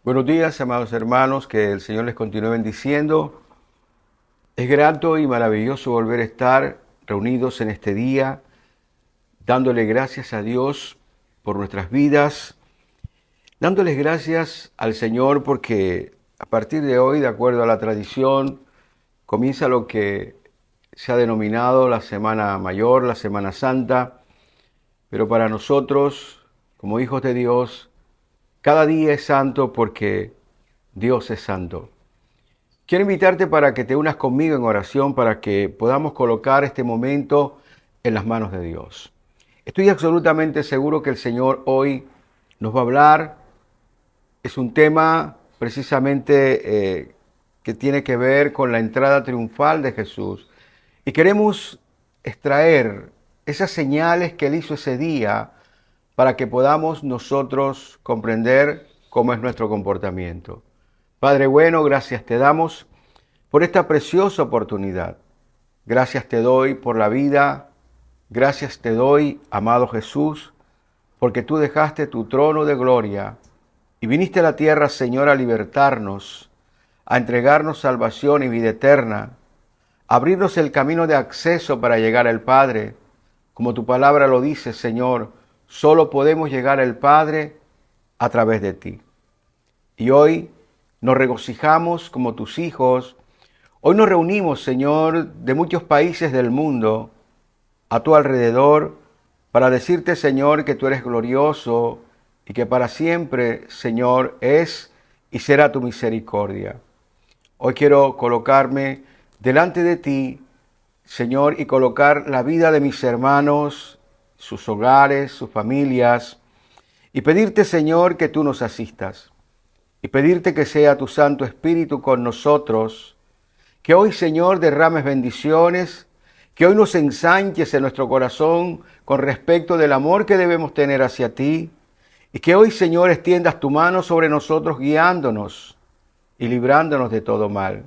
Buenos días, amados hermanos, que el Señor les continúe bendiciendo. Es grato y maravilloso volver a estar reunidos en este día, dándole gracias a Dios por nuestras vidas, dándoles gracias al Señor porque a partir de hoy, de acuerdo a la tradición, comienza lo que se ha denominado la Semana Mayor, la Semana Santa, pero para nosotros, como hijos de Dios, cada día es santo porque Dios es santo. Quiero invitarte para que te unas conmigo en oración para que podamos colocar este momento en las manos de Dios. Estoy absolutamente seguro que el Señor hoy nos va a hablar. Es un tema precisamente que tiene que ver con la entrada triunfal de Jesús. Y queremos extraer esas señales que Él hizo ese día para que podamos nosotros comprender cómo es nuestro comportamiento. Padre bueno, gracias te damos por esta preciosa oportunidad. Gracias te doy por la vida. Gracias te doy, amado Jesús, porque tú dejaste tu trono de gloria y viniste a la tierra, Señor, a libertarnos, a entregarnos salvación y vida eterna, a abrirnos el camino de acceso para llegar al Padre. Como tu palabra lo dice, Señor, solo podemos llegar al Padre a través de ti. Y hoy nos regocijamos como tus hijos. Hoy nos reunimos, Señor, de muchos países del mundo a tu alrededor para decirte, Señor, que tú eres glorioso y que para siempre, Señor, es y será tu misericordia. Hoy quiero colocarme delante de ti, Señor, y colocar la vida de mis hermanos, sus hogares, sus familias, y pedirte, Señor, que tú nos asistas, y pedirte que sea tu Santo Espíritu con nosotros, que hoy, Señor, derrames bendiciones, que hoy nos ensanches en nuestro corazón con respecto del amor que debemos tener hacia ti, y que hoy, Señor, extiendas tu mano sobre nosotros guiándonos y librándonos de todo mal.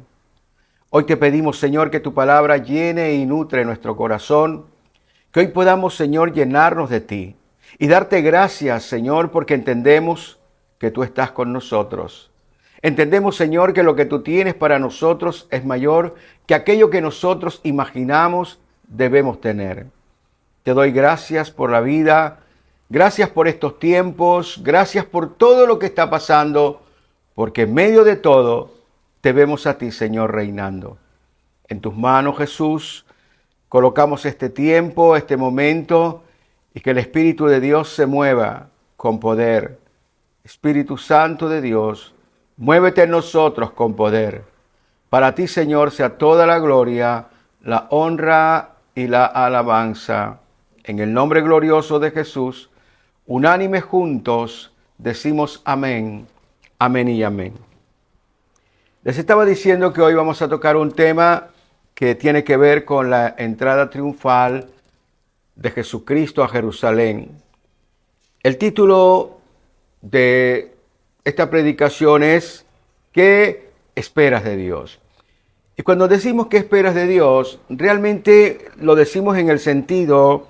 Hoy te pedimos, Señor, que tu palabra llene y nutre nuestro corazón, que hoy podamos, Señor, llenarnos de ti y darte gracias, Señor, porque entendemos que tú estás con nosotros. Entendemos, Señor, que lo que tú tienes para nosotros es mayor que aquello que nosotros imaginamos debemos tener. Te doy gracias por la vida, gracias por estos tiempos, gracias por todo lo que está pasando, porque en medio de todo te vemos a ti, Señor, reinando. En tus manos, Jesús, colocamos este tiempo, este momento, y que el Espíritu de Dios se mueva con poder. Espíritu Santo de Dios, muévete en nosotros con poder. Para ti, Señor, sea toda la gloria, la honra y la alabanza. En el nombre glorioso de Jesús, unánime juntos, decimos amén, amén y amén. Les estaba diciendo que hoy vamos a tocar un tema que tiene que ver con la entrada triunfal de Jesucristo a Jerusalén. El título de esta predicación es ¿qué esperas de Dios? Y cuando decimos ¿qué esperas de Dios? Realmente lo decimos en el sentido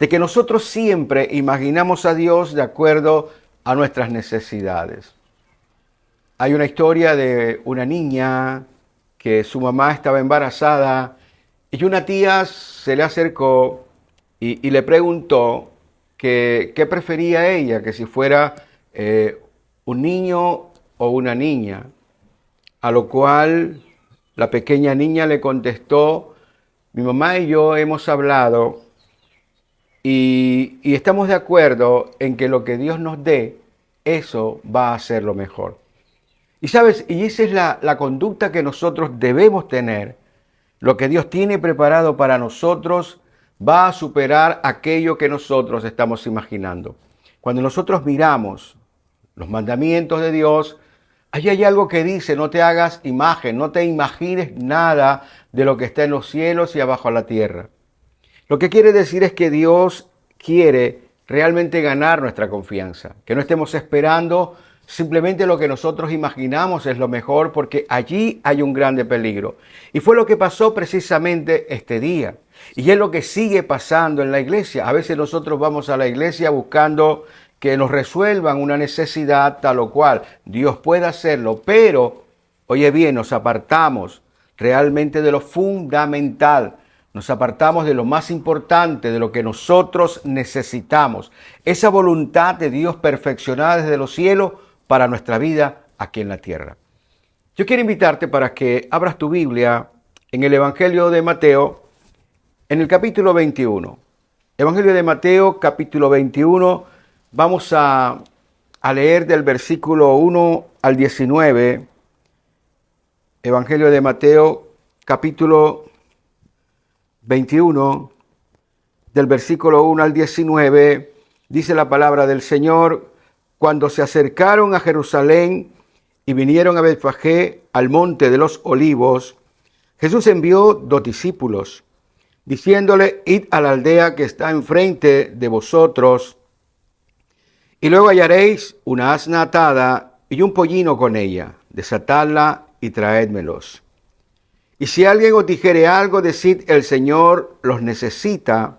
de que nosotros siempre imaginamos a Dios de acuerdo a nuestras necesidades. Hay una historia de una niña que su mamá estaba embarazada y una tía se le acercó y le preguntó que qué prefería ella, que si fuera un niño o una niña. A lo cual la pequeña niña le contestó, mi mamá y yo hemos hablado y estamos de acuerdo en que lo que Dios nos dé, eso va a ser lo mejor. Y sabes, y esa es la conducta que nosotros debemos tener. Lo que Dios tiene preparado para nosotros va a superar aquello que nosotros estamos imaginando. Cuando nosotros miramos los mandamientos de Dios, allí hay algo que dice, no te hagas imagen, no te imagines nada de lo que está en los cielos y abajo a la tierra. Lo que quiere decir es que Dios quiere realmente ganar nuestra confianza, que no estemos esperando simplemente lo que nosotros imaginamos es lo mejor, porque allí hay un grande peligro. Y fue lo que pasó precisamente este día. Y es lo que sigue pasando en la iglesia. A veces nosotros vamos a la iglesia buscando que nos resuelvan una necesidad tal o cual. Dios puede hacerlo, pero, oye bien, nos apartamos realmente de lo fundamental. Nos apartamos de lo más importante, de lo que nosotros necesitamos. Esa voluntad de Dios perfeccionada desde los cielos para nuestra vida aquí en la tierra. Yo quiero invitarte para que abras tu Biblia en el Evangelio de Mateo, en el capítulo 21. Evangelio de Mateo, capítulo 21. Vamos a leer del versículo 1 al 19. Evangelio de Mateo, capítulo 21, del versículo 1 al 19, dice la palabra del Señor: cuando se acercaron a Jerusalén y vinieron a Betfagé, al monte de los olivos, Jesús envió 2 discípulos, diciéndole: id a la aldea que está enfrente de vosotros, y luego hallaréis una asna atada y un pollino con ella, desatadla y traédmelos. Y si alguien os dijere algo, decid: el Señor los necesita,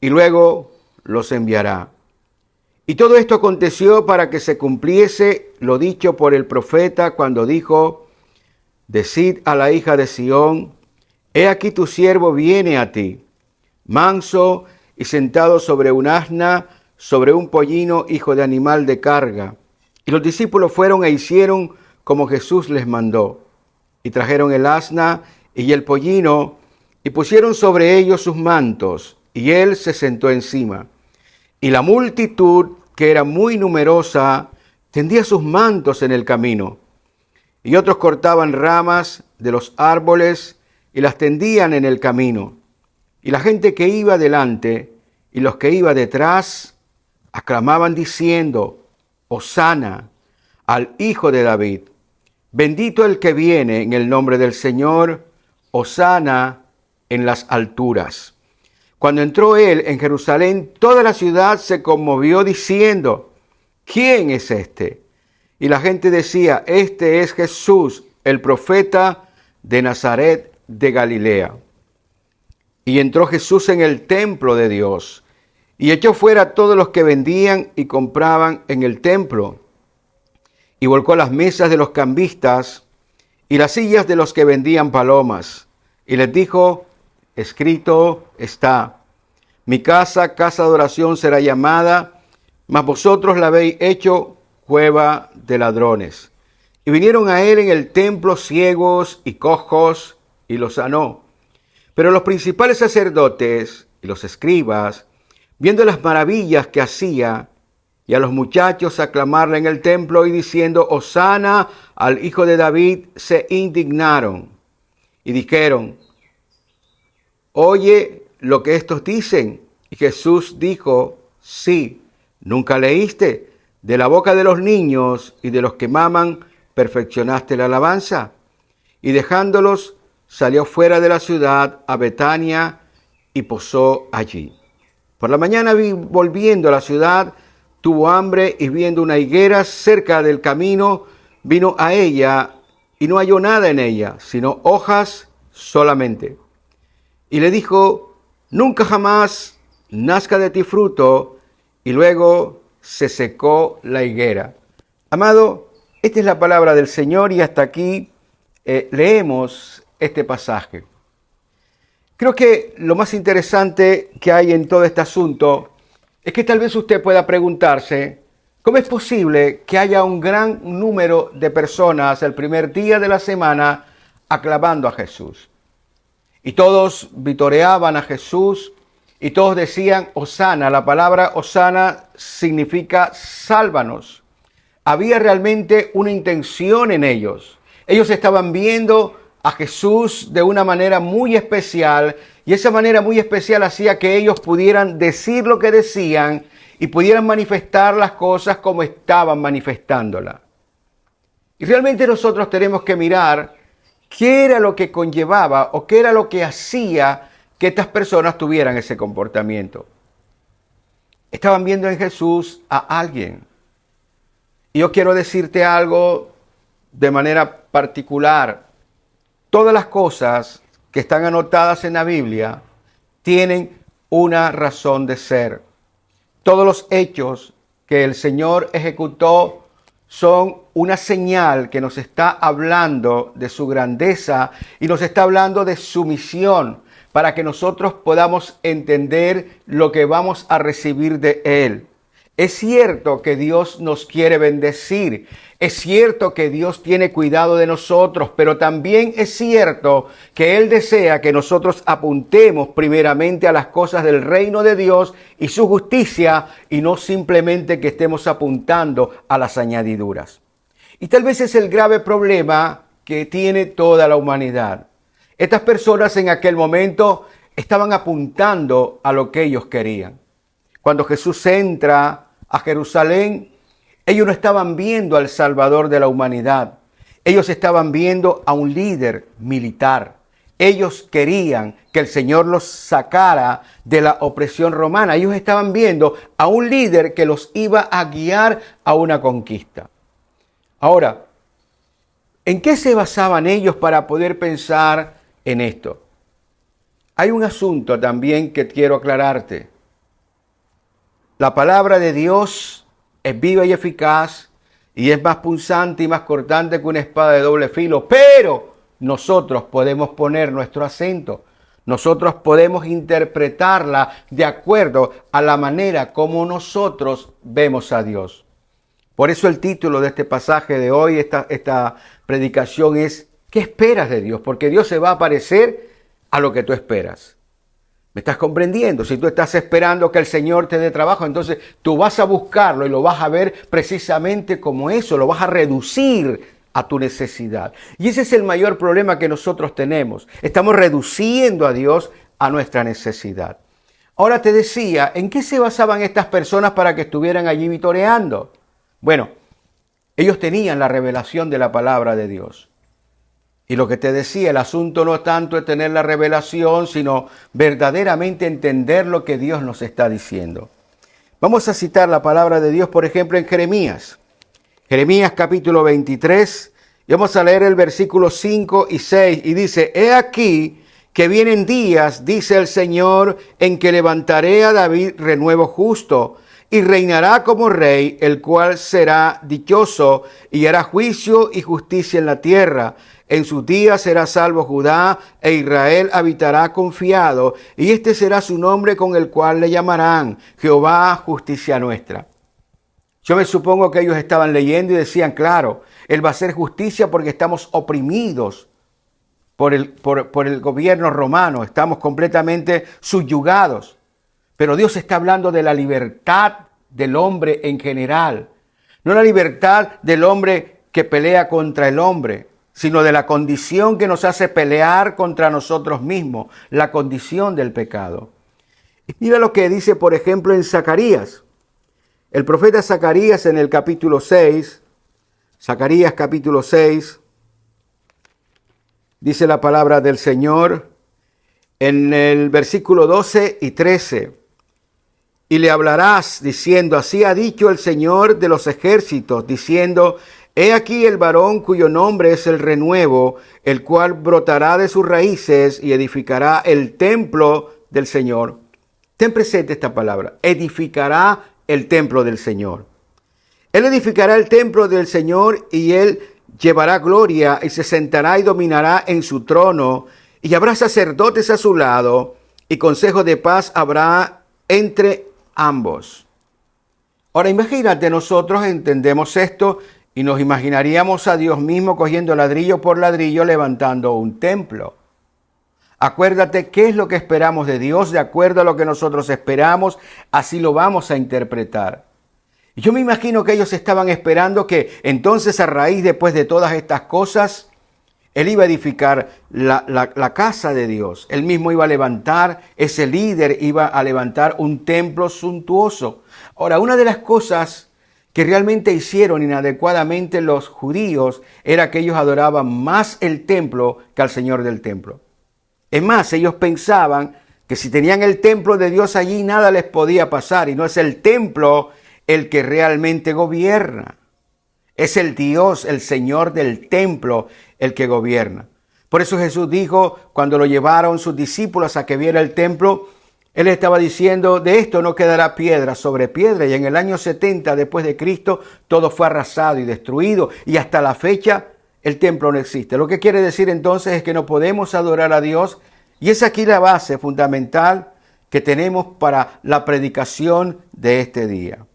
y luego los enviará. Y todo esto aconteció para que se cumpliese lo dicho por el profeta cuando dijo: decid a la hija de Sión, he aquí tu siervo viene a ti, manso y sentado sobre un asna, sobre un pollino, hijo de animal de carga. Y los discípulos fueron e hicieron como Jesús les mandó. Y trajeron el asna y el pollino, y pusieron sobre ellos sus mantos, y él se sentó encima. Y la multitud, que era muy numerosa, tendía sus mantos en el camino. Y otros cortaban ramas de los árboles y las tendían en el camino. Y la gente que iba delante y los que iban detrás aclamaban diciendo: Hosana al Hijo de David. Bendito el que viene en el nombre del Señor, hosana en las alturas. Cuando entró él en Jerusalén, toda la ciudad se conmovió diciendo: ¿quién es este? Y la gente decía: este es Jesús, el profeta de Nazaret de Galilea. Y entró Jesús en el templo de Dios, y echó fuera a todos los que vendían y compraban en el templo, y volcó las mesas de los cambistas y las sillas de los que vendían palomas. Y les dijo: escrito está: mi casa, casa de oración será llamada, mas vosotros la habéis hecho cueva de ladrones. Y vinieron a él en el templo ciegos y cojos, y los sanó. Pero los principales sacerdotes y los escribas, viendo las maravillas que hacía, y a los muchachos aclamarle en el templo y diciendo: hosana al Hijo de David, se indignaron y dijeron: oye lo que estos dicen. Y Jesús dijo: sí, ¿nunca leíste? De la boca de los niños y de los que maman perfeccionaste la alabanza. Y dejándolos, salió fuera de la ciudad a Betania y posó allí. Por la mañana, volviendo a la ciudad, tuvo hambre, y viendo una higuera cerca del camino, vino a ella y no halló nada en ella, sino hojas solamente. Y le dijo: nunca jamás nazca de ti fruto. Y luego se secó la higuera. Amado, esta es la palabra del Señor, y hasta aquí leemos este pasaje. Creo que lo más interesante que hay en todo este asunto es que tal vez usted pueda preguntarse: ¿cómo es posible que haya un gran número de personas el primer día de la semana aclamando a Jesús? Y todos vitoreaban a Jesús y todos decían hosana. La palabra hosana significa sálvanos. Había realmente una intención en ellos. Ellos estaban viendo a Jesús de una manera muy especial, y esa manera muy especial hacía que ellos pudieran decir lo que decían y pudieran manifestar las cosas como estaban manifestándolas. Y realmente nosotros tenemos que mirar qué era lo que conllevaba o qué era lo que hacía que estas personas tuvieran ese comportamiento. Estaban viendo en Jesús a alguien. Y yo quiero decirte algo de manera particular. Todas las cosas que están anotadas en la Biblia tienen una razón de ser. Todos los hechos que el Señor ejecutó son una señal que nos está hablando de su grandeza y nos está hablando de su misión para que nosotros podamos entender lo que vamos a recibir de Él. Es cierto que Dios nos quiere bendecir, es cierto que Dios tiene cuidado de nosotros, pero también es cierto que Él desea que nosotros apuntemos primeramente a las cosas del reino de Dios y su justicia y no simplemente que estemos apuntando a las añadiduras. Y tal vez es el grave problema que tiene toda la humanidad. Estas personas en aquel momento estaban apuntando a lo que ellos querían. Cuando Jesús entra a Jerusalén, ellos no estaban viendo al Salvador de la humanidad. Ellos estaban viendo a un líder militar. Ellos querían que el Señor los sacara de la opresión romana. Ellos estaban viendo a un líder que los iba a guiar a una conquista. Ahora, ¿en qué se basaban ellos para poder pensar en esto? Hay un asunto también que quiero aclararte. La palabra de Dios es viva y eficaz y es más punzante y más cortante que una espada de doble filo, pero nosotros podemos poner nuestro acento, nosotros podemos interpretarla de acuerdo a la manera como nosotros vemos a Dios. Por eso el título de este pasaje de hoy, esta predicación es ¿qué esperas de Dios? Porque Dios se va a parecer a lo que tú esperas. ¿Me estás comprendiendo? Si tú estás esperando que el Señor te dé trabajo, entonces tú vas a buscarlo y lo vas a ver precisamente como eso, lo vas a reducir a tu necesidad. Y ese es el mayor problema que nosotros tenemos. Estamos reduciendo a Dios a nuestra necesidad. Ahora te decía, ¿en qué se basaban estas personas para que estuvieran allí vitoreando? Bueno, ellos tenían la revelación de la palabra de Dios. Y lo que te decía, el asunto no tanto es tener la revelación, sino verdaderamente entender lo que Dios nos está diciendo. Vamos a citar la palabra de Dios, por ejemplo, en Jeremías. Jeremías capítulo 23, y vamos a leer el versículo 5 y 6, y dice, he aquí que vienen días, dice el Señor, en que levantaré a David renuevo justo, y reinará como rey, el cual será dichoso, y hará juicio y justicia en la tierra. En sus días será salvo Judá, e Israel habitará confiado, y este será su nombre con el cual le llamarán Jehová, justicia nuestra. Yo me supongo que ellos estaban leyendo y decían, claro, Él va a hacer justicia porque estamos oprimidos por el gobierno romano, estamos completamente subyugados. Pero Dios está hablando de la libertad del hombre en general, no la libertad del hombre que pelea contra el hombre, sino de la condición que nos hace pelear contra nosotros mismos, la condición del pecado. Y mira lo que dice, por ejemplo, en Zacarías. El profeta Zacarías en el capítulo 6, Zacarías capítulo 6, dice la palabra del Señor en el versículo 12 y 13. Y le hablarás diciendo, así ha dicho el Señor de los ejércitos, diciendo, he aquí el varón cuyo nombre es el renuevo, el cual brotará de sus raíces y edificará el templo del Señor. Ten presente esta palabra, edificará el templo del Señor. Él edificará el templo del Señor y él llevará gloria y se sentará y dominará en su trono y habrá sacerdotes a su lado y consejo de paz habrá entre ambos. Ahora imagínate, nosotros entendemos esto y nos imaginaríamos a Dios mismo cogiendo ladrillo por ladrillo levantando un templo. Acuérdate qué es lo que esperamos de Dios, de acuerdo a lo que nosotros esperamos, así lo vamos a interpretar. Y yo me imagino que ellos estaban esperando que entonces a raíz después de todas estas cosas, Él iba a edificar la casa de Dios. Él mismo iba a levantar, ese líder iba a levantar un templo suntuoso. Ahora, una de las cosas que realmente hicieron inadecuadamente los judíos era que ellos adoraban más el templo que al Señor del templo. Es más, ellos pensaban que si tenían el templo de Dios allí, nada les podía pasar. Y no es el templo el que realmente gobierna. Es el Dios, el Señor del templo, el que gobierna. Por eso Jesús dijo, cuando lo llevaron sus discípulos a que viera el templo, Él estaba diciendo, de esto no quedará piedra sobre piedra. Y en el año 70 después de Cristo, todo fue arrasado y destruido. Y hasta la fecha, el templo no existe. Lo que quiere decir entonces es que no podemos adorar a Dios. Y es aquí la base fundamental que tenemos para la predicación de este día.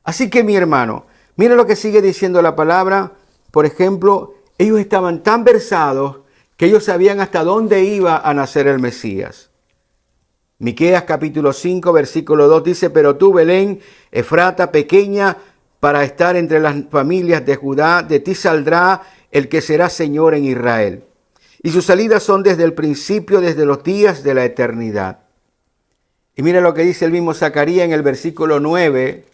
Así que mi hermano, mira lo que sigue diciendo la palabra. Por ejemplo, ellos estaban tan versados que ellos sabían hasta dónde iba a nacer el Mesías. Miqueas capítulo 5, versículo 2 dice, pero tú, Belén, Efrata, pequeña para estar entre las familias de Judá, de ti saldrá el que será Señor en Israel. Y sus salidas son desde el principio, desde los días de la eternidad. Y mira lo que dice el mismo Zacarías en el versículo 9,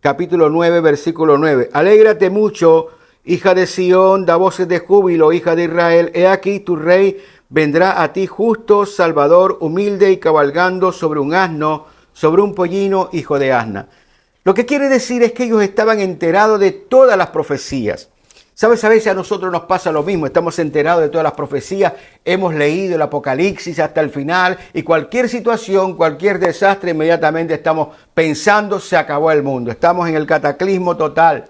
capítulo 9, versículo 9. Alégrate mucho, hija de Sión, da voces de júbilo, hija de Israel. He aquí tu rey vendrá a ti justo, salvador, humilde y cabalgando sobre un asno, sobre un pollino, hijo de asna. Lo que quiere decir es que ellos estaban enterados de todas las profecías. ¿Sabes? A veces a nosotros nos pasa lo mismo. Estamos enterados de todas las profecías. Hemos leído el Apocalipsis hasta el final y cualquier situación, cualquier desastre, inmediatamente estamos pensando se acabó el mundo. Estamos en el cataclismo total.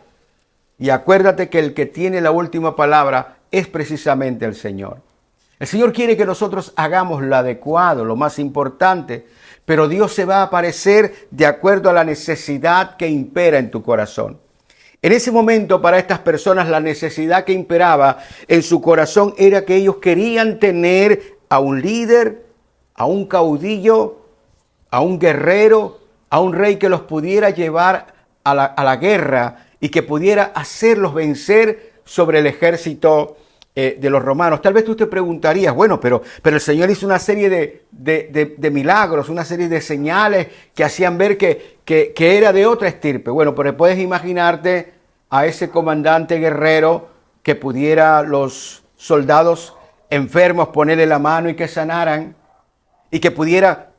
Y acuérdate que el que tiene la última palabra es precisamente el Señor. El Señor quiere que nosotros hagamos lo adecuado, lo más importante, pero Dios se va a aparecer de acuerdo a la necesidad que impera en tu corazón. En ese momento, para estas personas, la necesidad que imperaba en su corazón era que ellos querían tener a un líder, a un caudillo, a un guerrero, a un rey que los pudiera llevar a la guerra y que pudiera hacerlos vencer sobre el ejército de los romanos. Tal vez tú te preguntarías, bueno, pero el Señor hizo una serie de milagros, una serie de señales que hacían ver que era de otra estirpe. Bueno, pero puedes imaginarte a ese comandante guerrero que pudiera los soldados enfermos ponerle la mano y que sanaran, y que pudiera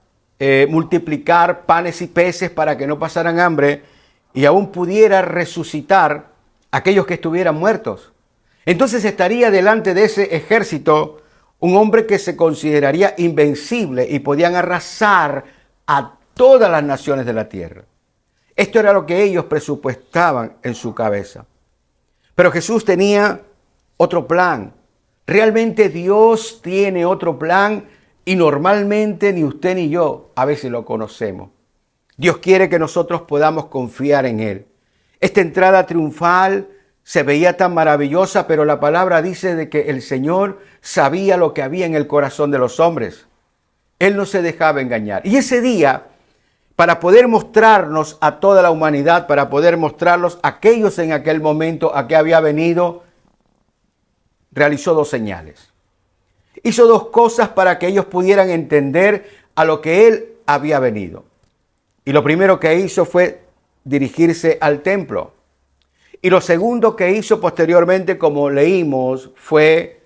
multiplicar panes y peces para que no pasaran hambre, y aún pudiera resucitar a aquellos que estuvieran muertos. Entonces estaría delante de ese ejército un hombre que se consideraría invencible y podían arrasar a todas las naciones de la tierra. Esto era lo que ellos presupuestaban en su cabeza. Pero Jesús tenía otro plan. Realmente Dios tiene otro plan y normalmente ni usted ni yo a veces lo conocemos. Dios quiere que nosotros podamos confiar en Él. Esta entrada triunfal se veía tan maravillosa, pero la palabra dice de que el Señor sabía lo que había en el corazón de los hombres. Él no se dejaba engañar. Y ese día, para poder mostrarnos a toda la humanidad, para poder mostrarlos a aquellos en aquel momento a que había venido, realizó dos señales. Hizo dos cosas para que ellos pudieran entender a lo que Él había venido. Y lo primero que hizo fue dirigirse al templo. Y lo segundo que hizo posteriormente, como leímos, fue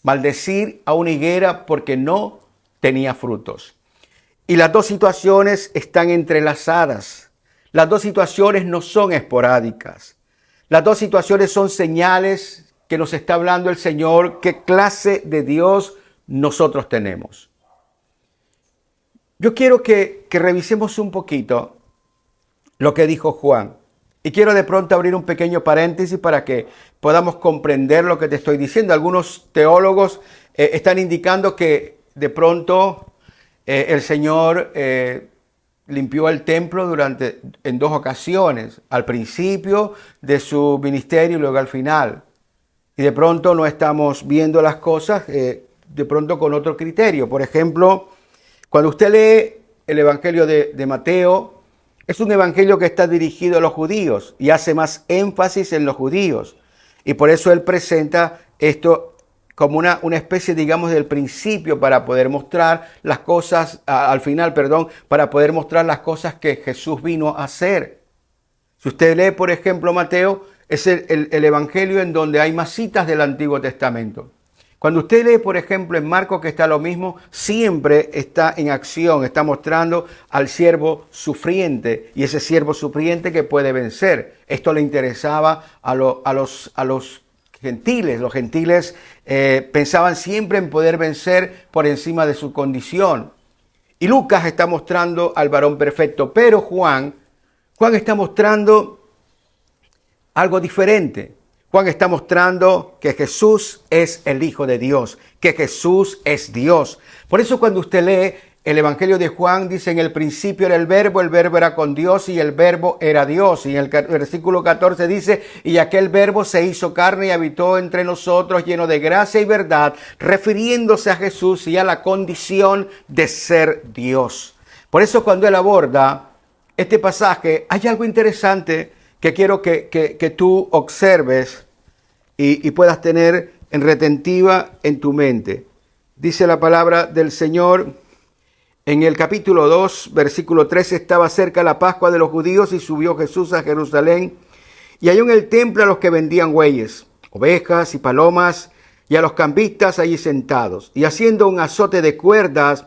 maldecir a una higuera porque no tenía frutos. Y las dos situaciones están entrelazadas. Las dos situaciones no son esporádicas. Las dos situaciones son señales que nos está hablando el Señor, qué clase de Dios nosotros tenemos. Yo quiero que revisemos un poquito lo que dijo Juan. Y quiero de pronto abrir un pequeño paréntesis para que podamos comprender lo que te estoy diciendo. Algunos teólogos están indicando que de pronto el Señor limpió el templo en dos ocasiones, al principio de su ministerio y luego al final. Y de pronto no estamos viendo las cosas de pronto con otro criterio. Por ejemplo, cuando usted lee el Evangelio de Mateo, es un evangelio que está dirigido a los judíos y hace más énfasis en los judíos. Y por eso él presenta esto como una especie, digamos, del principio para poder mostrar las cosas, al final, para poder mostrar las cosas que Jesús vino a hacer. Si usted lee, por ejemplo, Mateo, es el evangelio en donde hay más citas del Antiguo Testamento. Cuando usted lee, por ejemplo, en Marcos, que está lo mismo, siempre está en acción, está mostrando al siervo sufriente y ese siervo sufriente que puede vencer. Esto le interesaba a los gentiles. Los gentiles pensaban siempre en poder vencer por encima de su condición. Y Lucas está mostrando al varón perfecto, pero Juan está mostrando algo diferente. Juan está mostrando que Jesús es el Hijo de Dios, que Jesús es Dios. Por eso cuando usted lee el Evangelio de Juan, dice: en el principio era el verbo era con Dios y el verbo era Dios. Y en el versículo 14 dice: y aquel verbo se hizo carne y habitó entre nosotros, lleno de gracia y verdad, refiriéndose a Jesús y a la condición de ser Dios. Por eso cuando él aborda este pasaje, hay algo interesante que quiero que tú observes y puedas tener en retentiva en tu mente. Dice la palabra del Señor en el capítulo 2, versículo 13: estaba cerca la Pascua de los judíos y subió Jesús a Jerusalén y halló en el templo a los que vendían bueyes, ovejas y palomas y a los cambistas allí sentados. Y haciendo un azote de cuerdas,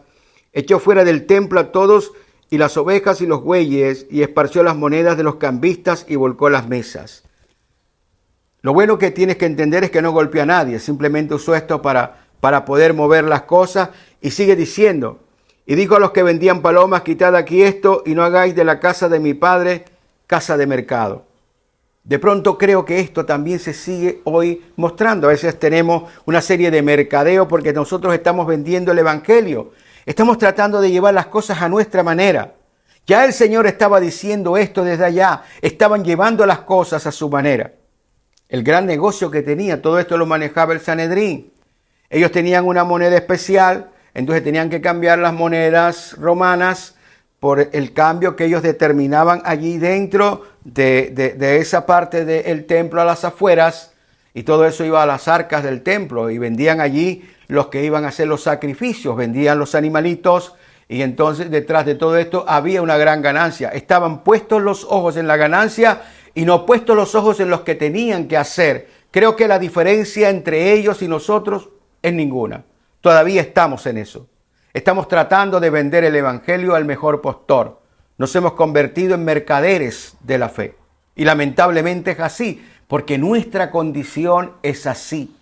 echó fuera del templo a todos y las ovejas y los bueyes, y esparció las monedas de los cambistas y volcó las mesas. Lo bueno que tienes que entender es que no golpeó a nadie, simplemente usó esto para poder mover las cosas, y sigue diciendo: y dijo a los que vendían palomas: quitad aquí esto y no hagáis de la casa de mi padre casa de mercado. De pronto creo que esto también se sigue hoy mostrando. A veces tenemos una serie de mercadeo porque nosotros estamos vendiendo el evangelio. Estamos tratando de llevar las cosas a nuestra manera. Ya el Señor estaba diciendo esto desde allá. Estaban llevando las cosas a su manera. El gran negocio que tenía, todo esto lo manejaba el Sanedrín. Ellos tenían una moneda especial, entonces tenían que cambiar las monedas romanas por el cambio que ellos determinaban allí dentro de esa parte del templo a las afueras, y todo eso iba a las arcas del templo, y vendían allí los que iban a hacer los sacrificios, vendían los animalitos, y entonces detrás de todo esto había una gran ganancia. Estaban puestos los ojos en la ganancia y no puestos los ojos en los que tenían que hacer. Creo que la diferencia entre ellos y nosotros es ninguna. Todavía estamos en eso. Estamos tratando de vender el evangelio al mejor postor. Nos hemos convertido en mercaderes de la fe. Y lamentablemente es así, porque nuestra condición es así.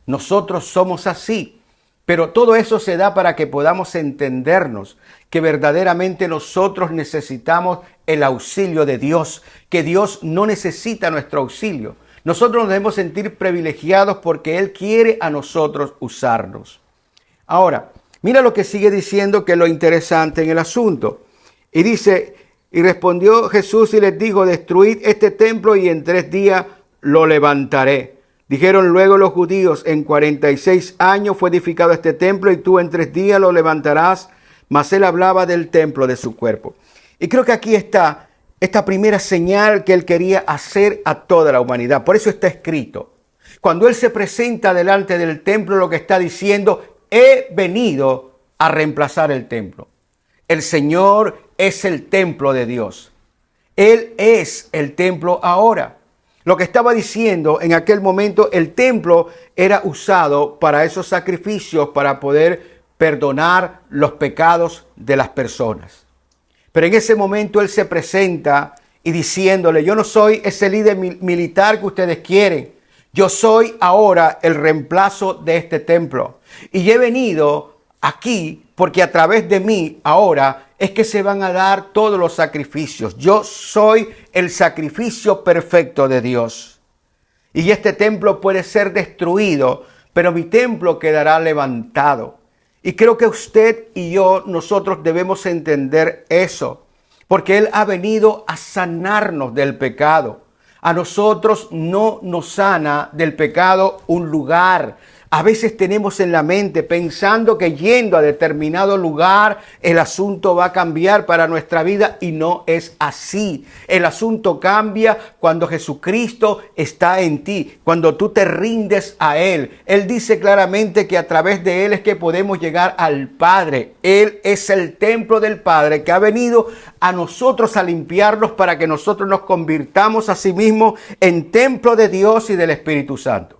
Nosotros somos así. Pero todo eso se da para que podamos entendernos que verdaderamente nosotros necesitamos el auxilio de Dios, que Dios no necesita nuestro auxilio. Nosotros nos debemos sentir privilegiados porque Él quiere a nosotros usarnos. Ahora, mira lo que sigue diciendo, que es lo interesante en el asunto. Y dice: y respondió Jesús y les dijo: destruid este templo y en 3 días lo levantaré. Dijeron luego los judíos: en 46 años fue edificado este templo y tú en 3 días lo levantarás. Mas él hablaba del templo de su cuerpo. Y creo que aquí está esta primera señal que él quería hacer a toda la humanidad. Por eso está escrito. Cuando él se presenta delante del templo, lo que está diciendo: he venido a reemplazar el templo. El Señor es el templo de Dios. Él es el templo ahora. Lo que estaba diciendo en aquel momento, el templo era usado para esos sacrificios, para poder perdonar los pecados de las personas. Pero en ese momento él se presenta y diciéndole: yo no soy ese líder militar que ustedes quieren. Yo soy ahora el reemplazo de este templo. Y he venido aquí porque a través de mí ahora es que se van a dar todos los sacrificios. Yo soy el sacrificio perfecto de Dios. Y este templo puede ser destruido, pero mi templo quedará levantado. Y creo que usted y yo, nosotros debemos entender eso, porque Él ha venido a sanarnos del pecado. A nosotros no nos sana del pecado un lugar. A veces tenemos en la mente pensando que yendo a determinado lugar el asunto va a cambiar para nuestra vida, y no es así. El asunto cambia cuando Jesucristo está en ti, cuando tú te rindes a Él. Él dice claramente que a través de Él es que podemos llegar al Padre. Él es el templo del Padre que ha venido a nosotros a limpiarnos para que nosotros nos convirtamos a sí mismos en templo de Dios y del Espíritu Santo.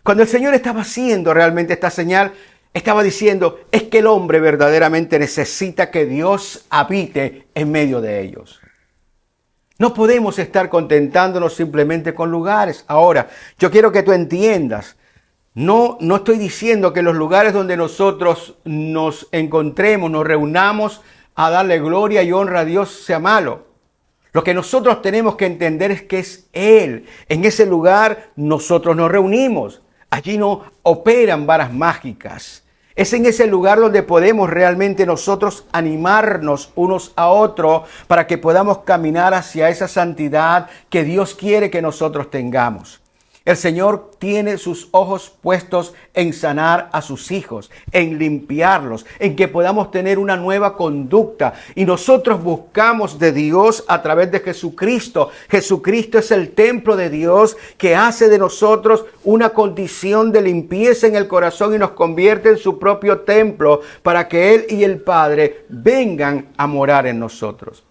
Cuando el Señor estaba haciendo realmente esta señal, estaba diciendo: es que el hombre verdaderamente necesita que Dios habite en medio de ellos. No podemos estar contentándonos simplemente con lugares. Ahora, yo quiero que tú entiendas No estoy diciendo que los lugares donde nosotros nos encontremos, nos reunamos a darle gloria y honra a Dios sea malo. Lo que nosotros tenemos que entender es que es Él. En ese lugar nosotros nos reunimos. Allí no operan varas mágicas. Es en ese lugar donde podemos realmente nosotros animarnos unos a otros para que podamos caminar hacia esa santidad que Dios quiere que nosotros tengamos. El Señor tiene sus ojos puestos en sanar a sus hijos, en limpiarlos, en que podamos tener una nueva conducta. Y nosotros buscamos de Dios a través de Jesucristo. Jesucristo es el templo de Dios que hace de nosotros una condición de limpieza en el corazón y nos convierte en su propio templo para que Él y el Padre vengan a morar en nosotros.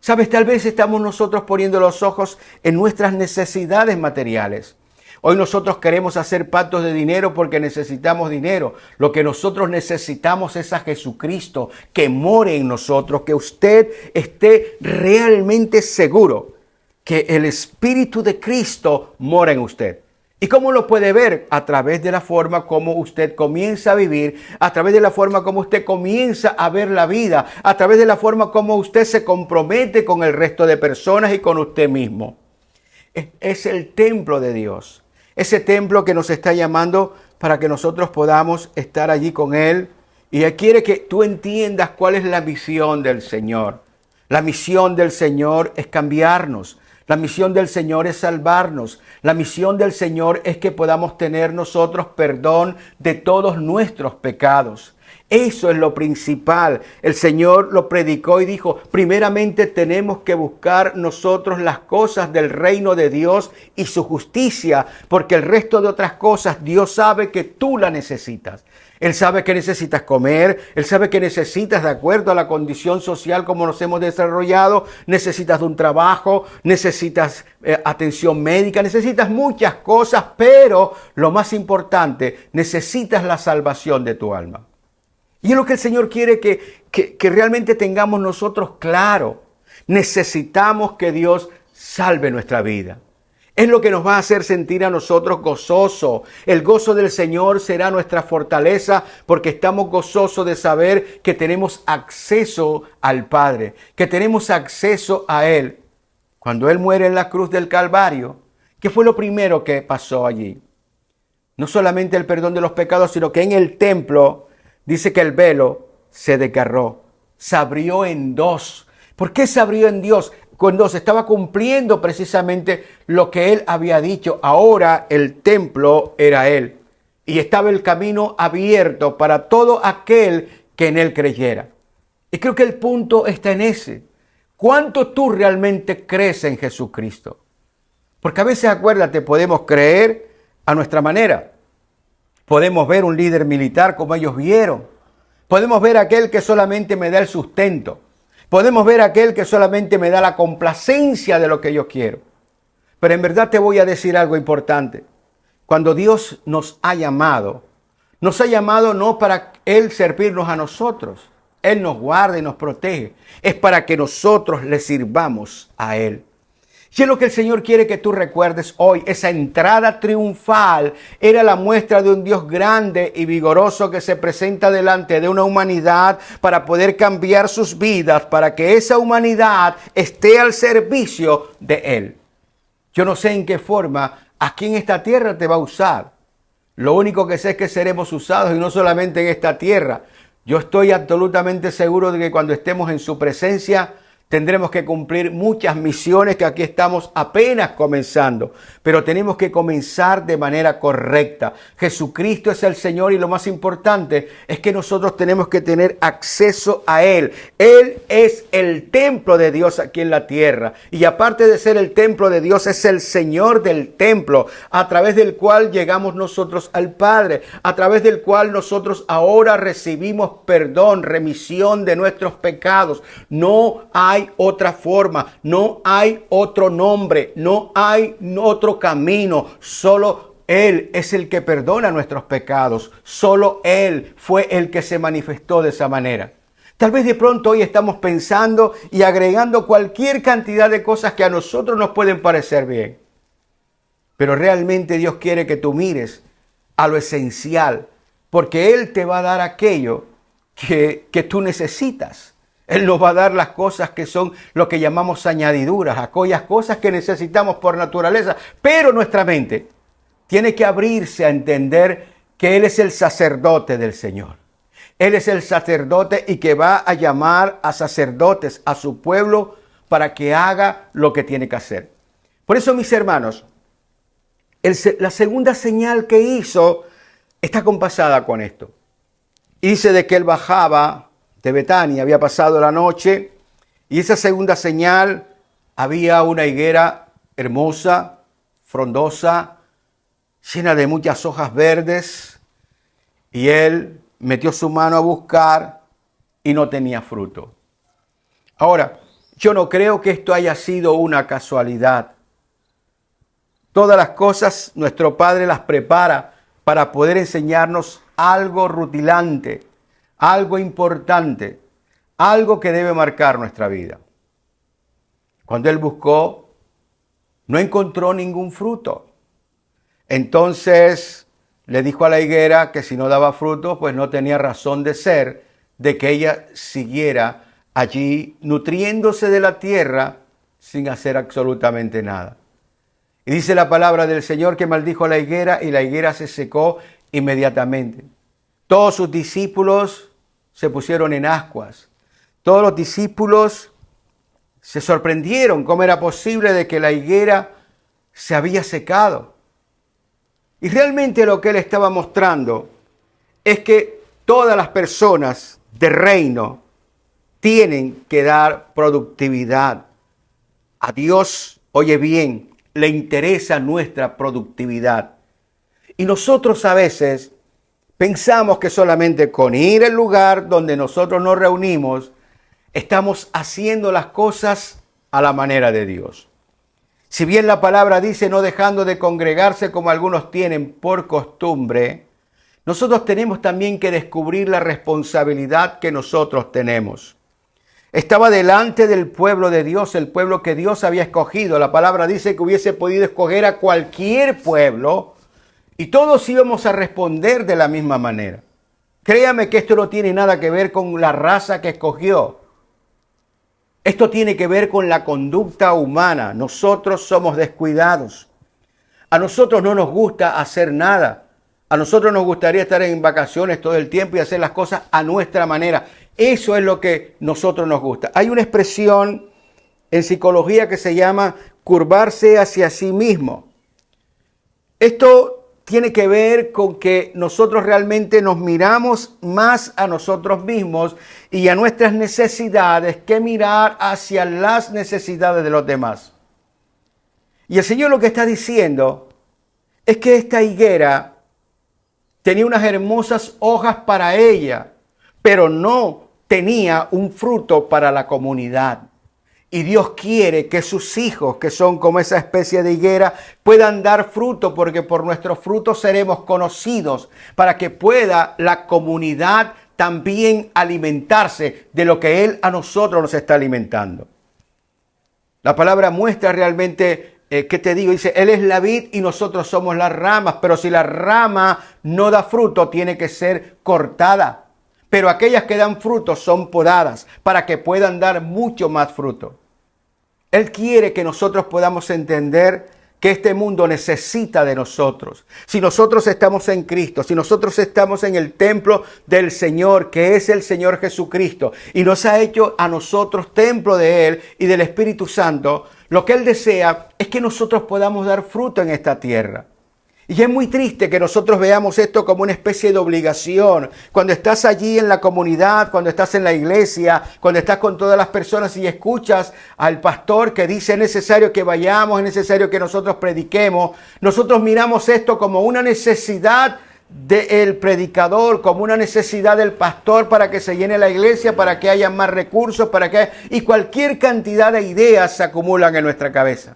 ¿Sabes? Tal vez estamos nosotros poniendo los ojos en nuestras necesidades materiales. Hoy nosotros queremos hacer pactos de dinero porque necesitamos dinero. Lo que nosotros necesitamos es a Jesucristo que more en nosotros, que usted esté realmente seguro que el Espíritu de Cristo mora en usted. ¿Y cómo lo puede ver? A través de la forma como usted comienza a vivir, a través de la forma como usted comienza a ver la vida, a través de la forma como usted se compromete con el resto de personas y con usted mismo. Es el templo de Dios. Ese templo que nos está llamando para que nosotros podamos estar allí con Él. Y Él quiere que tú entiendas cuál es la misión del Señor. La misión del Señor es cambiarnos. La misión del Señor es salvarnos. La misión del Señor es que podamos tener nosotros perdón de todos nuestros pecados. Eso es lo principal. El Señor lo predicó y dijo, primeramente tenemos que buscar nosotros las cosas del reino de Dios y su justicia, porque el resto de otras cosas Dios sabe que tú la necesitas. Él sabe que necesitas comer, Él sabe que necesitas, de acuerdo a la condición social como nos hemos desarrollado, necesitas de un trabajo, necesitas atención médica, necesitas muchas cosas, pero lo más importante, necesitas la salvación de tu alma. Y es lo que el Señor quiere que realmente tengamos nosotros claro. Necesitamos que Dios salve nuestra vida. Es lo que nos va a hacer sentir a nosotros gozosos. El gozo del Señor será nuestra fortaleza porque estamos gozosos de saber que tenemos acceso al Padre, que tenemos acceso a Él. Cuando Él muere en la cruz del Calvario, ¿qué fue lo primero que pasó allí? No solamente el perdón de los pecados, sino que en el templo dice que el velo se desgarró, se abrió en dos. ¿Por qué se abrió en Dios? Cuando se estaba cumpliendo precisamente lo que Él había dicho. Ahora el templo era Él. Y estaba el camino abierto para todo aquel que en Él creyera. Y creo que el punto está en ese. ¿Cuánto tú realmente crees en Jesucristo? Porque a veces, acuérdate, podemos creer a nuestra manera. Podemos ver un líder militar como ellos vieron. Podemos ver aquel que solamente me da el sustento. Podemos ver aquel que solamente me da la complacencia de lo que yo quiero. Pero en verdad te voy a decir algo importante. Cuando Dios nos ha llamado no para Él servirnos a nosotros. Él nos guarda y nos protege. Es para que nosotros le sirvamos a Él. Y es lo que el Señor quiere que tú recuerdes hoy. Esa entrada triunfal era la muestra de un Dios grande y vigoroso que se presenta delante de una humanidad para poder cambiar sus vidas, para que esa humanidad esté al servicio de Él. Yo no sé en qué forma aquí en esta tierra te va a usar. Lo único que sé es que seremos usados y no solamente en esta tierra. Yo estoy absolutamente seguro de que cuando estemos en su presencia tendremos que cumplir muchas misiones que aquí estamos apenas comenzando, pero tenemos que comenzar de manera correcta. Jesucristo es el Señor y lo más importante es que nosotros tenemos que tener acceso a Él. Él es el templo de Dios aquí en la tierra y aparte de ser el templo de Dios es el Señor del templo a través del cual llegamos nosotros al Padre, a través del cual nosotros ahora recibimos perdón, remisión de nuestros pecados. No hay otra forma, no hay otro nombre, no hay otro camino, solo Él es el que perdona nuestros pecados, solo Él fue el que se manifestó de esa manera. Tal vez de pronto hoy estamos pensando y agregando cualquier cantidad de cosas que a nosotros nos pueden parecer bien, pero realmente Dios quiere que tú mires a lo esencial, porque Él te va a dar aquello que tú necesitas. Él nos va a dar las cosas que son lo que llamamos añadiduras, aquellas cosas que necesitamos por naturaleza, pero nuestra mente tiene que abrirse a entender que Él es el sacerdote del Señor. Él es el sacerdote y que va a llamar a sacerdotes, a su pueblo, para que haga lo que tiene que hacer. Por eso, mis hermanos, la segunda señal que hizo está compasada con esto. Y dice de que Él bajaba de Betania, había pasado la noche, y esa segunda señal, había una higuera hermosa, frondosa, llena de muchas hojas verdes, y Él metió su mano a buscar y no tenía fruto. Ahora, yo no creo que esto haya sido una casualidad. Todas las cosas nuestro Padre las prepara para poder enseñarnos algo rutilante, algo importante, algo que debe marcar nuestra vida. Cuando Él buscó, no encontró ningún fruto. Entonces le dijo a la higuera que si no daba fruto, pues no tenía razón de ser, de que ella siguiera allí nutriéndose de la tierra sin hacer absolutamente nada. Y dice la palabra del Señor que maldijo a la higuera y la higuera se secó inmediatamente. Todos sus discípulos se pusieron en ascuas. Todos los discípulos se sorprendieron cómo era posible de que la higuera se había secado. Y realmente lo que Él estaba mostrando es que todas las personas de reino tienen que dar productividad. A Dios, oye bien, le interesa nuestra productividad. Y nosotros a veces pensamos que solamente con ir al lugar donde nosotros nos reunimos, estamos haciendo las cosas a la manera de Dios. Si bien la palabra dice no dejando de congregarse como algunos tienen por costumbre, nosotros tenemos también que descubrir la responsabilidad que nosotros tenemos. Estaba delante del pueblo de Dios, el pueblo que Dios había escogido. La palabra dice que hubiese podido escoger a cualquier pueblo y todos íbamos a responder de la misma manera. Créame que esto no tiene nada que ver con la raza que escogió. Esto tiene que ver con la conducta humana. Nosotros somos descuidados. A nosotros no nos gusta hacer nada. A nosotros nos gustaría estar en vacaciones todo el tiempo y hacer las cosas a nuestra manera. Eso es lo que a nosotros nos gusta. Hay una expresión en psicología que se llama curvarse hacia sí mismo. Esto tiene que ver con que nosotros realmente nos miramos más a nosotros mismos y a nuestras necesidades que mirar hacia las necesidades de los demás. Y el Señor lo que está diciendo es que esta higuera tenía unas hermosas hojas para ella, pero no tenía un fruto para la comunidad. Y Dios quiere que sus hijos, que son como esa especie de higuera, puedan dar fruto, porque por nuestros frutos seremos conocidos, para que pueda la comunidad también alimentarse de lo que Él a nosotros nos está alimentando. La palabra muestra realmente, ¿qué te digo? Dice, Él es la vid y nosotros somos las ramas, pero si la rama no da fruto, tiene que ser cortada. Pero aquellas que dan fruto son podadas para que puedan dar mucho más fruto. Él quiere que nosotros podamos entender que este mundo necesita de nosotros. Si nosotros estamos en Cristo, si nosotros estamos en el templo del Señor, que es el Señor Jesucristo, y nos ha hecho a nosotros templo de Él y del Espíritu Santo, lo que Él desea es que nosotros podamos dar fruto en esta tierra. Y es muy triste que nosotros veamos esto como una especie de obligación. Cuando estás allí en la comunidad, cuando estás en la iglesia, cuando estás con todas las personas y escuchas al pastor que dice es necesario que vayamos, es necesario que nosotros prediquemos, nosotros miramos esto como una necesidad del predicador, como una necesidad del pastor para que se llene la iglesia, para que haya más recursos, y cualquier cantidad de ideas se acumulan en nuestra cabeza.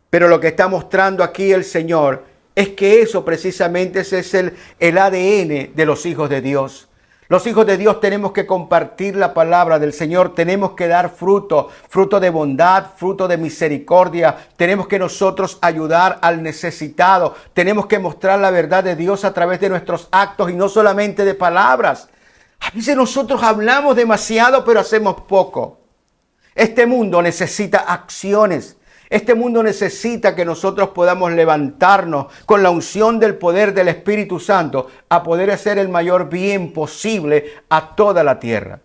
Pero lo que está mostrando aquí el Señor es que eso precisamente ese es el ADN de los hijos de Dios. Los hijos de Dios tenemos que compartir la palabra del Señor, tenemos que dar fruto, fruto de bondad, fruto de misericordia. Tenemos que nosotros ayudar al necesitado. Tenemos que mostrar la verdad de Dios a través de nuestros actos y no solamente de palabras. A veces nosotros hablamos demasiado, pero hacemos poco. Este mundo necesita acciones. Este mundo necesita que nosotros podamos levantarnos con la unción del poder del Espíritu Santo a poder hacer el mayor bien posible a toda la tierra.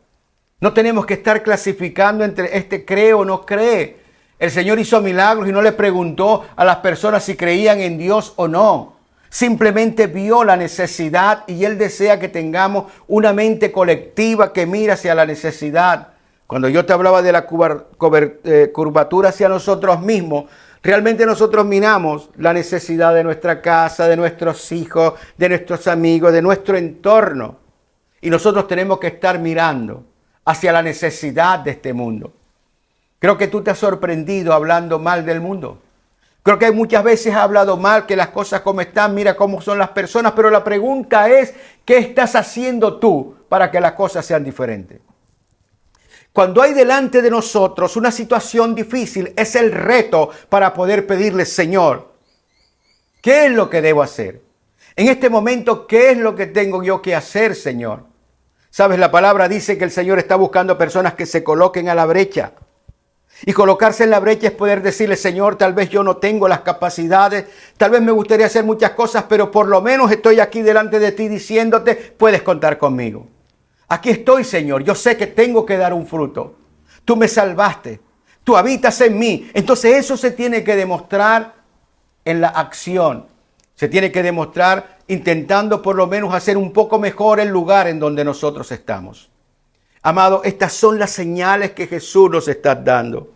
No tenemos que estar clasificando entre este cree o no cree. El Señor hizo milagros y no le preguntó a las personas si creían en Dios o no. Simplemente vio la necesidad y Él desea que tengamos una mente colectiva que mira hacia la necesidad. Cuando yo te hablaba de la curvatura hacia nosotros mismos, realmente nosotros miramos la necesidad de nuestra casa, de nuestros hijos, de nuestros amigos, de nuestro entorno. Y nosotros tenemos que estar mirando hacia la necesidad de este mundo. Creo que tú te has sorprendido hablando mal del mundo. Creo que muchas veces has hablado mal, que las cosas como están, mira cómo son las personas, pero la pregunta es, ¿qué estás haciendo tú para que las cosas sean diferentes? Cuando hay delante de nosotros una situación difícil, es el reto para poder pedirle, Señor, ¿qué es lo que debo hacer? En este momento, ¿qué es lo que tengo yo que hacer, Señor? Sabes, la palabra dice que el Señor está buscando personas que se coloquen a la brecha. Y colocarse en la brecha es poder decirle, Señor, tal vez yo no tengo las capacidades, tal vez me gustaría hacer muchas cosas, pero por lo menos estoy aquí delante de ti diciéndote, puedes contar conmigo. Aquí estoy, Señor, yo sé que tengo que dar un fruto. Tú me salvaste, tú habitas en mí. Entonces eso se tiene que demostrar en la acción. Se tiene que demostrar intentando por lo menos hacer un poco mejor el lugar en donde nosotros estamos. Amado, estas son las señales que Jesús nos está dando.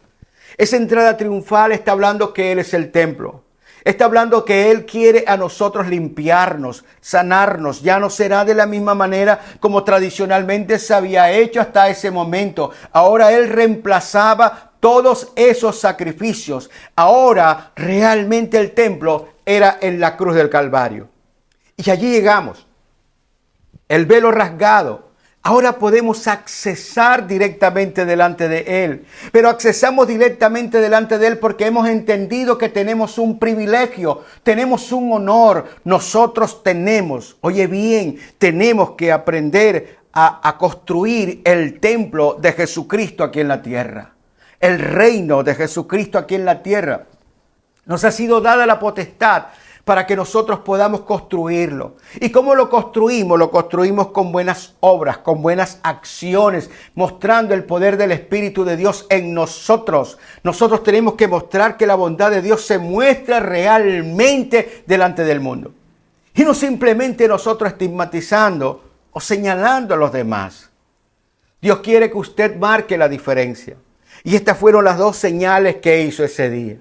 Esa entrada triunfal está hablando que Él es el templo. Está hablando que Él quiere a nosotros limpiarnos, sanarnos. Ya no será de la misma manera como tradicionalmente se había hecho hasta ese momento. Ahora Él reemplazaba todos esos sacrificios. Ahora realmente el templo era en la cruz del Calvario. Y allí llegamos. El velo rasgado. Ahora podemos accesar directamente delante de Él. Pero accesamos directamente delante de Él porque hemos entendido que tenemos un privilegio, tenemos un honor. Nosotros tenemos, oye bien, tenemos que aprender a construir el templo de Jesucristo aquí en la tierra. El reino de Jesucristo aquí en la tierra. Nos ha sido dada la potestad para que nosotros podamos construirlo. ¿Y cómo lo construimos? Lo construimos con buenas obras, con buenas acciones, mostrando el poder del Espíritu de Dios en nosotros. Nosotros tenemos que mostrar que la bondad de Dios se muestra realmente delante del mundo. Y no simplemente nosotros estigmatizando o señalando a los demás. Dios quiere que usted marque la diferencia. Y estas fueron las dos señales que hizo ese día.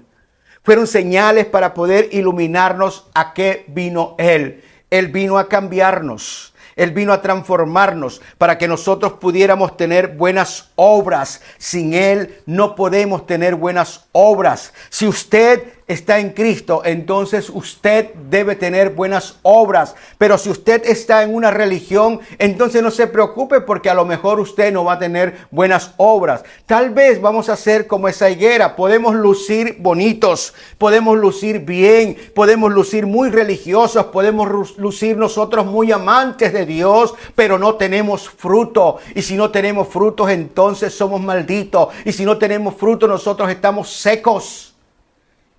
Fueron señales para poder iluminarnos a qué vino Él. Él vino a cambiarnos. Él vino a transformarnos para que nosotros pudiéramos tener buenas obras. Sin Él no podemos tener buenas obras. Si usted está en Cristo, entonces usted debe tener buenas obras. Pero si usted está en una religión, entonces no se preocupe porque a lo mejor usted no va a tener buenas obras. Tal vez vamos a ser como esa higuera. Podemos lucir bonitos, podemos lucir bien, podemos lucir muy religiosos, podemos lucir nosotros muy amantes de Dios, pero no tenemos fruto. Y si no tenemos frutos, entonces somos malditos. Y si no tenemos fruto, nosotros estamos secos.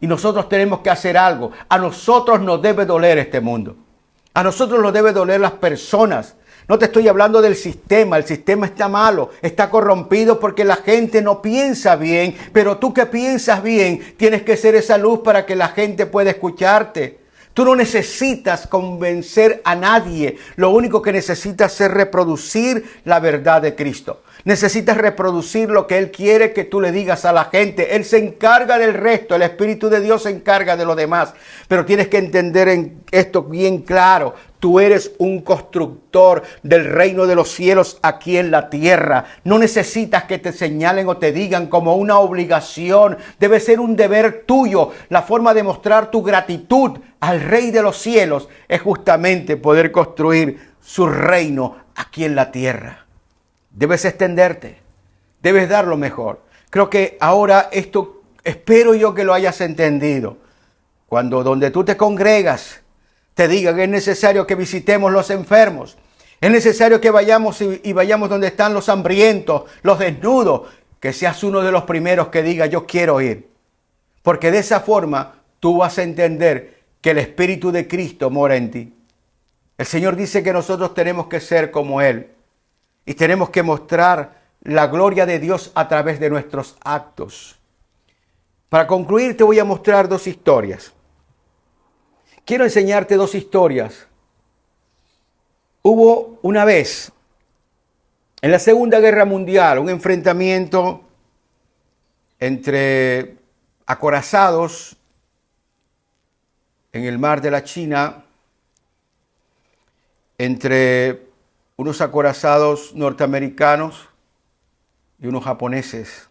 Y nosotros tenemos que hacer algo. A nosotros nos debe doler este mundo. A nosotros nos debe doler las personas. No te estoy hablando del sistema. El sistema está malo, está corrompido porque la gente no piensa bien. Pero tú que piensas bien, tienes que ser esa luz para que la gente pueda escucharte. Tú no necesitas convencer a nadie. Lo único que necesitas es reproducir la verdad de Cristo. Necesitas reproducir lo que Él quiere que tú le digas a la gente. Él se encarga del resto. El Espíritu de Dios se encarga de lo demás. Pero tienes que entender esto bien claro. Tú eres un constructor del reino de los cielos aquí en la tierra. No necesitas que te señalen o te digan como una obligación. Debe ser un deber tuyo. La forma de mostrar tu gratitud al Rey de los cielos es justamente poder construir su reino aquí aquí en la tierra. Debes extenderte, debes dar lo mejor. Creo que ahora esto, espero yo que lo hayas entendido. Cuando donde tú te congregas, te digan que es necesario que visitemos los enfermos. Es necesario que vayamos y vayamos donde están los hambrientos, los desnudos. Que seas uno de los primeros que diga, yo quiero ir. Porque de esa forma tú vas a entender que el Espíritu de Cristo mora en ti. El Señor dice que nosotros tenemos que ser como Él. Y tenemos que mostrar la gloria de Dios a través de nuestros actos. Para concluir, te voy a mostrar dos historias. Quiero enseñarte dos historias. Hubo una vez, en la Segunda Guerra Mundial, un enfrentamiento entre acorazados en el mar de la China, entre unos acorazados norteamericanos y unos japoneses.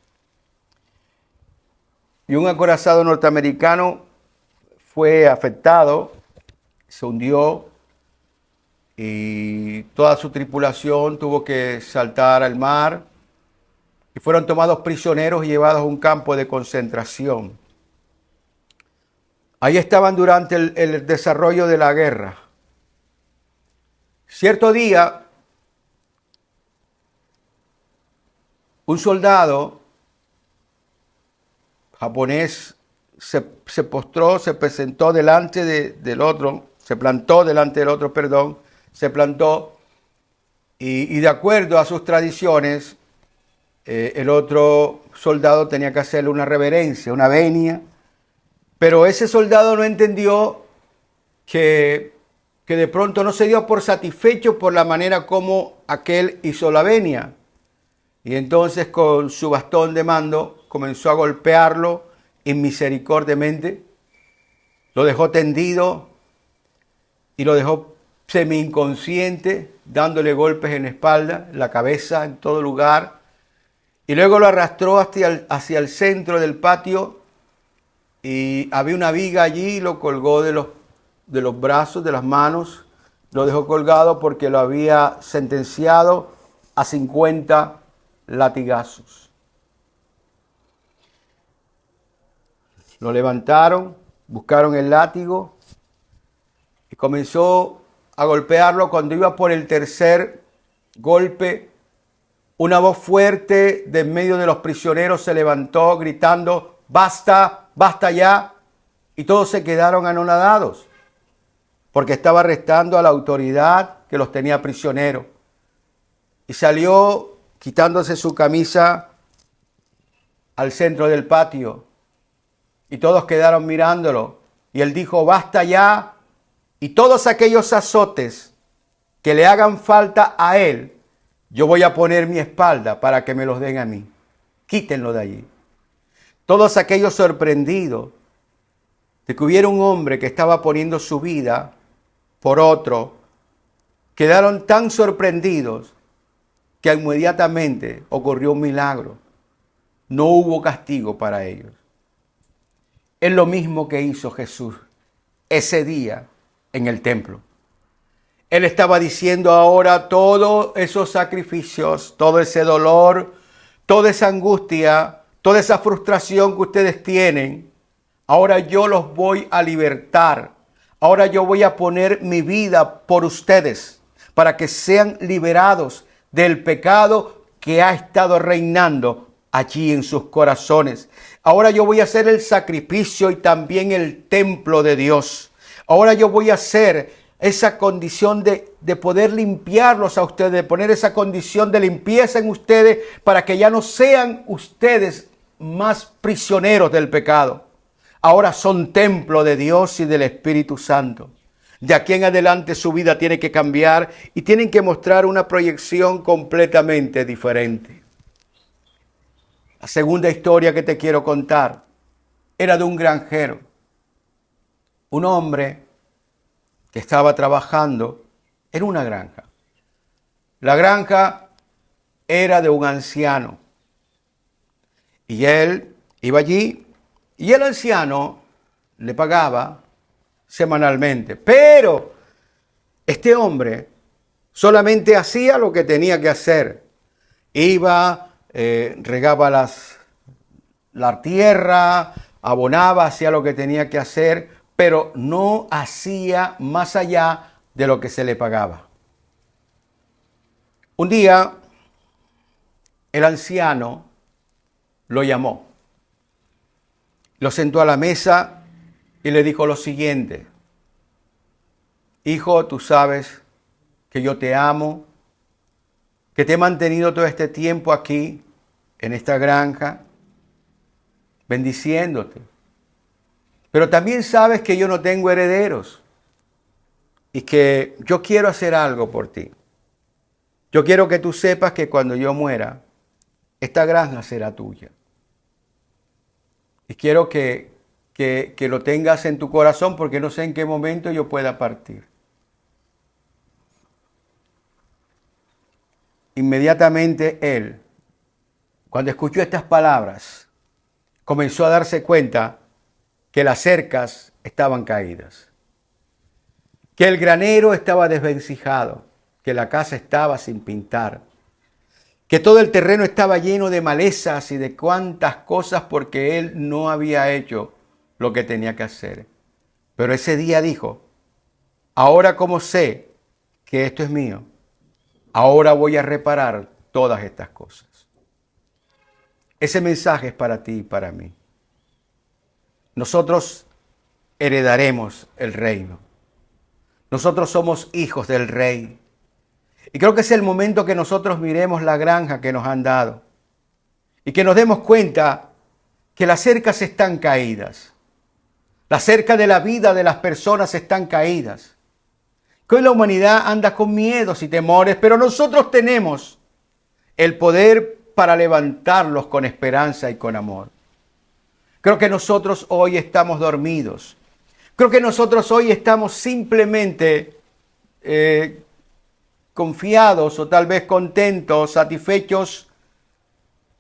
Y un acorazado norteamericano fue afectado, se hundió y toda su tripulación tuvo que saltar al mar y fueron tomados prisioneros y llevados a un campo de concentración. Ahí estaban durante el desarrollo de la guerra. Cierto día, un soldado japonés se postró, se presentó delante del otro, se plantó delante del otro, perdón, se plantó y de acuerdo a sus tradiciones, el otro soldado tenía que hacerle una reverencia, una venia, pero ese soldado no entendió que de pronto no se dio por satisfecho por la manera como aquel hizo la venia. Y entonces con su bastón de mando comenzó a golpearlo inmisericordiamente, lo dejó tendido y lo dejó semi-inconsciente, dándole golpes en la espalda, en la cabeza, en todo lugar. Y luego lo arrastró hacia el centro del patio y había una viga allí, lo colgó de los brazos, de las manos, lo dejó colgado porque lo había sentenciado a 50 latigazos. Lo levantaron, buscaron el látigo y comenzó a golpearlo. Cuando iba por el tercer golpe, una voz fuerte de en medio de los prisioneros se levantó gritando, ¡basta, basta ya! Y todos se quedaron anonadados, porque estaba arrestando a la autoridad que los tenía prisioneros. Y salió quitándose su camisa al centro del patio. Y todos quedaron mirándolo. Y él dijo, basta ya. Y todos aquellos azotes que le hagan falta a él, yo voy a poner mi espalda para que me los den a mí. Quítenlo de allí. Todos aquellos sorprendidos de que hubiera un hombre que estaba poniendo su vida por otro, quedaron tan sorprendidos que inmediatamente ocurrió un milagro. No hubo castigo para ellos. Es lo mismo que hizo Jesús ese día en el templo. Él estaba diciendo ahora todos esos sacrificios, todo ese dolor, toda esa angustia, toda esa frustración que ustedes tienen, ahora yo los voy a libertar. Ahora yo voy a poner mi vida por ustedes para que sean liberados del pecado que ha estado reinando allí en sus corazones. Ahora yo voy a hacer el sacrificio y también el templo de Dios. Ahora yo voy a hacer esa condición de poder limpiarlos a ustedes, de poner esa condición de limpieza en ustedes para que ya no sean ustedes más prisioneros del pecado. Ahora son templo de Dios y del Espíritu Santo. De aquí en adelante su vida tiene que cambiar y tienen que mostrar una proyección completamente diferente. La segunda historia que te quiero contar era de un granjero. Un hombre que estaba trabajando en una granja. La granja era de un anciano. Y él iba allí y el anciano le pagaba semanalmente. Pero este hombre Solamente hacía lo que tenía que hacer. Iba, regaba la tierra, abonaba, hacía lo que tenía que hacer, pero no hacía más allá de lo que se le pagaba. Un día, el anciano lo llamó, lo sentó a la mesa y le dijo lo siguiente: hijo, tú sabes que yo te amo, que te he mantenido todo este tiempo aquí, en esta granja, bendiciéndote. Pero también sabes que yo no tengo herederos y que yo quiero hacer algo por ti. Yo quiero que tú sepas que cuando yo muera, esta granja será tuya. Y quiero que lo tengas en tu corazón porque no sé en qué momento yo pueda partir. Inmediatamente él, cuando escuchó estas palabras, comenzó a darse cuenta que las cercas estaban caídas, que el granero estaba desvencijado, que la casa estaba sin pintar, que todo el terreno estaba lleno de malezas y de cuantas cosas porque él no había hecho lo que tenía que hacer. Pero ese día dijo: ahora como sé que esto es mío, ahora voy a reparar todas estas cosas. Ese mensaje es para ti y para mí. Nosotros heredaremos el reino. Nosotros somos hijos del rey. Y creo que es el momento que nosotros miremos la granja que nos han dado y que nos demos cuenta que las cercas están caídas. Las cercas de la vida de las personas están caídas. Que hoy la humanidad anda con miedos y temores, pero nosotros tenemos el poder para levantarlos con esperanza y con amor. Creo que nosotros hoy estamos dormidos. Creo que nosotros hoy estamos simplemente confiados o tal vez contentos, satisfechos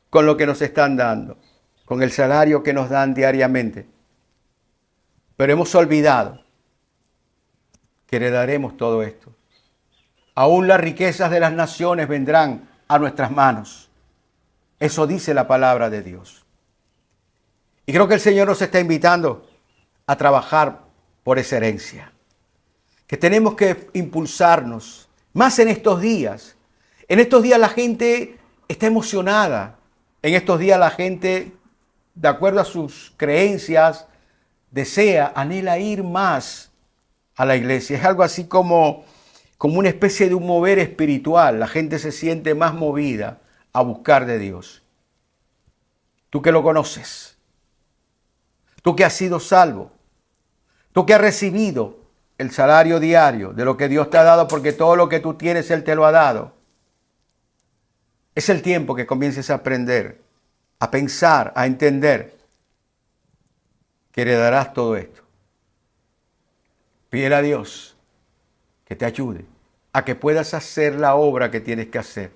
con lo que nos están dando, con el salario que nos dan diariamente. Pero hemos olvidado que heredaremos todo esto. Aún las riquezas de las naciones vendrán a nuestras manos. Eso dice la palabra de Dios. Y creo que el Señor nos está invitando a trabajar por esa herencia. Que tenemos que impulsarnos, más en estos días. En estos días la gente está emocionada. En estos días la gente, de acuerdo a sus creencias, anhela ir más a la iglesia. Es algo así como una especie de un mover espiritual. La gente se siente más movida a buscar de Dios. Tú que lo conoces, tú que has sido salvo, tú que has recibido el salario diario de lo que Dios te ha dado, porque todo lo que tú tienes Él te lo ha dado. Es el tiempo que comiences a aprender, a pensar, a entender que heredarás todo esto. Pídele a Dios que te ayude a que puedas hacer la obra que tienes que hacer.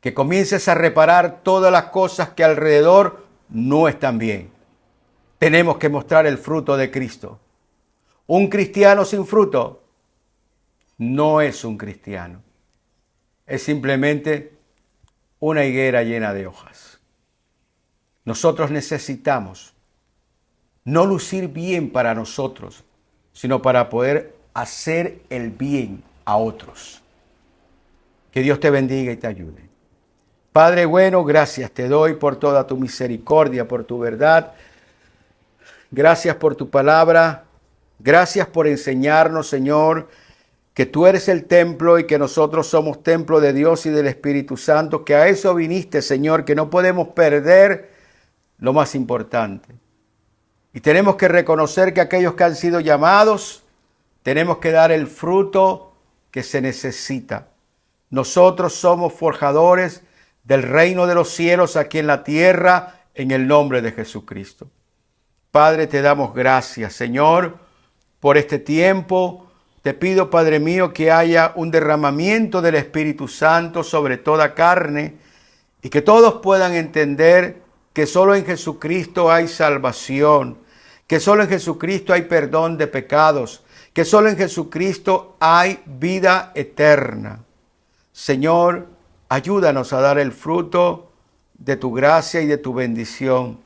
Que comiences a reparar todas las cosas que alrededor no están bien. Tenemos que mostrar el fruto de Cristo. Un cristiano sin fruto no es un cristiano. Es simplemente una higuera llena de hojas. Nosotros necesitamos no lucir bien para nosotros, sino para poder hacer el bien a otros. Que Dios te bendiga y te ayude. Padre bueno, gracias te doy por toda tu misericordia, por tu verdad. Gracias por tu palabra. Gracias por enseñarnos, Señor, que tú eres el templo y que nosotros somos templo de Dios y del Espíritu Santo, que a eso viniste, Señor, que no podemos perder lo más importante. Y tenemos que reconocer que aquellos que han sido llamados, tenemos que dar el fruto que se necesita. Nosotros somos forjadores del reino de los cielos aquí en la tierra, en el nombre de Jesucristo. Padre, te damos gracias, Señor, por este tiempo. Te pido, Padre mío, que haya un derramamiento del Espíritu Santo sobre toda carne y que todos puedan entender que solo en Jesucristo hay salvación, que solo en Jesucristo hay perdón de pecados, que solo en Jesucristo hay vida eterna. Señor, ayúdanos a dar el fruto de tu gracia y de tu bendición.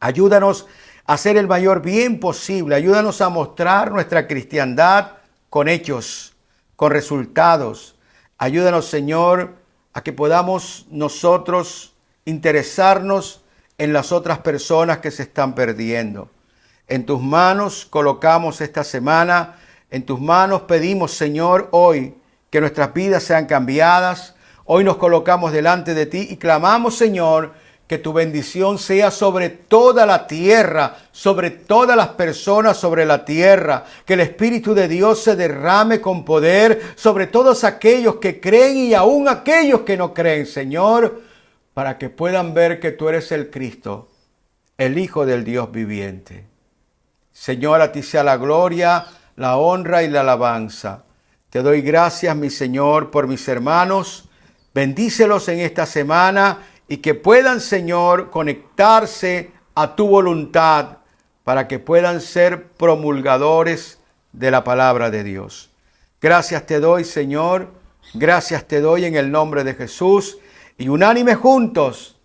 Ayúdanos a hacer el mayor bien posible. Ayúdanos a mostrar nuestra cristiandad con hechos, con resultados. Ayúdanos, Señor, a que podamos nosotros interesarnos en las otras personas que se están perdiendo. En tus manos colocamos esta semana, en tus manos pedimos, Señor, hoy que nuestras vidas sean cambiadas. Hoy nos colocamos delante de ti y clamamos, Señor, que tu bendición sea sobre toda la tierra, sobre todas las personas sobre la tierra. Que el Espíritu de Dios se derrame con poder sobre todos aquellos que creen y aún aquellos que no creen, Señor, para que puedan ver que tú eres el Cristo, el Hijo del Dios viviente. Señor, a ti sea la gloria, la honra y la alabanza. Te doy gracias, mi Señor, por mis hermanos. Bendícelos en esta semana y que puedan, Señor, conectarse a tu voluntad para que puedan ser promulgadores de la palabra de Dios. Gracias te doy, Señor. Gracias te doy en el nombre de Jesús. Y unánime juntos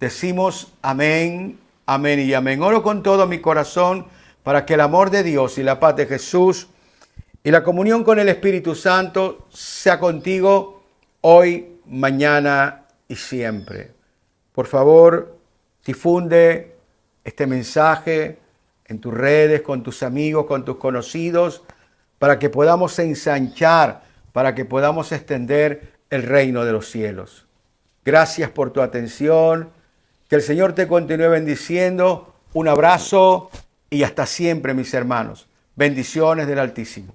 decimos amén, amén y amén. Oro con todo mi corazón para que el amor de Dios y la paz de Jesús y la comunión con el Espíritu Santo sea contigo hoy, mañana y siempre. Por favor, difunde este mensaje en tus redes, con tus amigos, con tus conocidos, para que podamos ensanchar, para que podamos extender el reino de los cielos. Gracias por tu atención. Que el Señor te continúe bendiciendo. Un abrazo y hasta siempre, mis hermanos. Bendiciones del Altísimo.